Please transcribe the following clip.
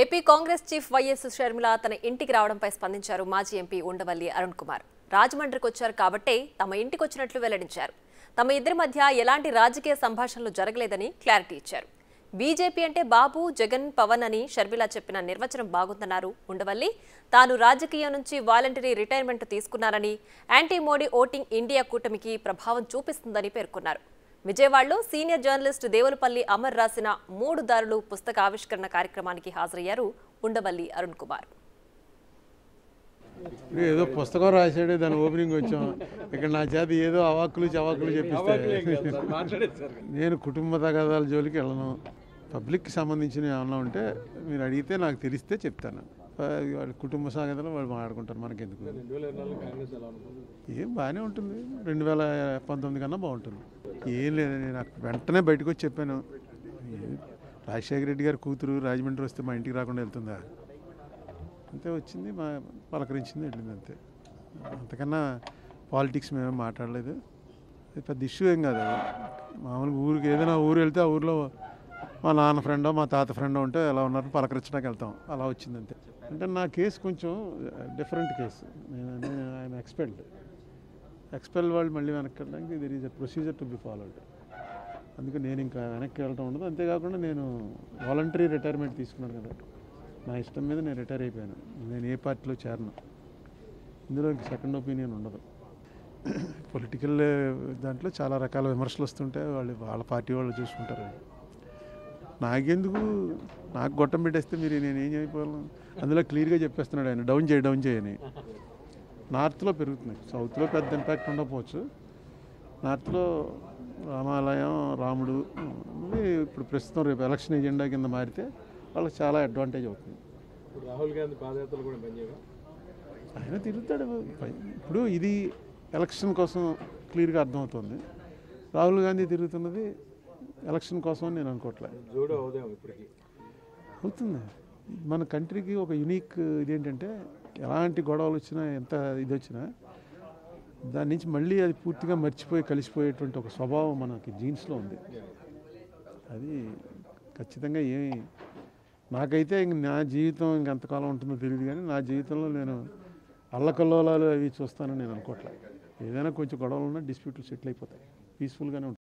AP Congress chief YS Sharmila తన ఇంటికి రావడంపై స్పందించారు మాజీ ఎంపీ ఉండవల్లి అరుణ్ కుమార్. రాజమండ్రికి వచ్చారు కాబట్టే తమ ఇంటికి వచ్చినట్లు వెల్లడించారు. తమ ఇద్దరి మధ్య ఎలాంటి రాజకీయ సంభాషణలు జరగలేదని క్లారిటీ ఇచ్చారు. బీజేపీ అంటే బాబు, జగన్, పవన్ అని షర్మిల చెప్పిన నిర్వచనం బాగుందన్నారు ఉండవల్లి. తాను రాజకీయం నుంచి వాలంటరీ రిటైర్మెంట్ తీసుకున్నారని, యాంటీ మోడీ ఓటింగ్ ఇండియా కూటమికి ప్రభావం చూపిస్తుందని పేర్కొన్నారు. విజయవాడలో సీనియర్ జర్నలిస్ట్ దేవులపల్లి అమర్ రాసిన 3 దారులు పుస్తక ఆవిష్కరణ కార్యక్రమానికి హాజరయ్యారు ఉండవల్లి అరుణ్ కుమార్. ఏదో పుస్తకం రాశాడు, దాని ఓపెనింగ్ వచ్చాం. ఇక్కడ నా చేత ఏదో అవాకులు చవాకులు చెప్పిస్తే నేను కుటుంబ తగాదాల జోలికి వెళ్ళను. పబ్లిక్కి సంబంధించిన ఏమన్నా ఉంటే మీరు అడిగితే నాకు తెలిస్తే చెప్తాను. వాళ్ళ కుటుంబ సాగతలు వాళ్ళు మాట్లాడుకుంటారు, మనకెందుకు. ఏం బాగానే ఉంటుంది, 2019 కన్నా బాగుంటుంది. ఏం లేదు, నేను వెంటనే బయటకు వచ్చి చెప్పాను. రాజశేఖర రెడ్డి గారి కూతురు రాజమండ్రి వస్తే మా ఇంటికి రాకుండా వెళ్తుందా అంతే, వచ్చింది, మా పలకరించింది, వెళ్ళింది, అంతే. అంతకన్నా పాలిటిక్స్ మేమేం మాట్లాడలేదు. అది పెద్ద ఇష్యూ ఏం కాదు. మామూలుగా ఊరికి ఏదైనా ఊరు వెళ్తే ఆ ఊరిలో మా నాన్న ఫ్రెండో మా తాత ఫ్రెండో ఉంటే ఎలా ఉన్నారని పలకరించడానికి వెళ్తాం, అలా వచ్చింది అంతే. అంటే నా కేసు కొంచెం డిఫరెంట్ కేసు. నేను ఆయన ఎక్స్పెల్ వాళ్ళు మళ్ళీ వెనక్కి వెళ్ళడానికి there is a procedure to be followed. అందుకే నేను ఇంకా వెనక్కి వెళ్ళటం ఉండదు. అంతేకాకుండా నేను వాలంటరీ రిటైర్మెంట్ తీసుకున్నాను కదా, నా ఇష్టం మీద నేను రిటైర్ అయిపోయాను. నేను ఏ పార్టీలో చేరను, ఇందులో ఇంక సెకండ్ ఒపీనియన్ ఉండదు. పొలిటికల్ దాంట్లో చాలా రకాల విమర్శలు వస్తుంటే వాళ్ళ పార్టీ వాళ్ళు చూసుకుంటారు. నాకెందుకు, నాకు గొట్టం పెట్టేస్తే మీరు నేనేం అయిపోయాను. అందులో క్లియర్గా చెప్పేస్తున్నాడు ఆయన, డౌన్ చేయని. నార్త్లో పెరుగుతున్నాయి, సౌత్లో పెద్ద ఇంపాక్ట్ ఉండకపోవచ్చు. నార్త్లో రామాలయం, రాముడు ఇప్పుడు ప్రస్తుతం రేపు ఎలక్షన్ ఎజెండా కింద మారితే వాళ్ళకి చాలా అడ్వాంటేజ్ అవుతుంది. రాహుల్ గాంధీ పాదయాత్రలు కూడా పనిచేయవా? ఆయన తిరుగుతాడు. ఇప్పుడు ఇది ఎలక్షన్ కోసం క్లియర్గా అర్థమవుతుంది. రాహుల్ గాంధీ తిరుగుతున్నది ఎలక్షన్ కోసం అని నేను అనుకోవట్లేదు. జోడో అవుదాం ఇప్పటికీ అవుతుంది. మన కంట్రీకి ఒక యూనిక్ ఇదేంటంటే ఎలాంటి గొడవలు వచ్చినా, ఎంత ఇది వచ్చినా దాని నుంచి మళ్ళీ అది పూర్తిగా మర్చిపోయి కలిసిపోయేటువంటి ఒక స్వభావం మనకి జీన్స్లో ఉంది. అది ఖచ్చితంగా నాకైతే నా జీవితం ఇంకెంతకాలం ఉంటుందో తెలియదు, కానీ నా జీవితంలో నేను అల్లకల్లోలాలు అవి చూస్తానని నేను అనుకోవట్లేదు. ఏదైనా కొంచెం గొడవలు ఉన్నా డిస్ప్యూట్లు సెటిల్ అయిపోతాయి, పీస్ఫుల్గానే ఉంటుంది.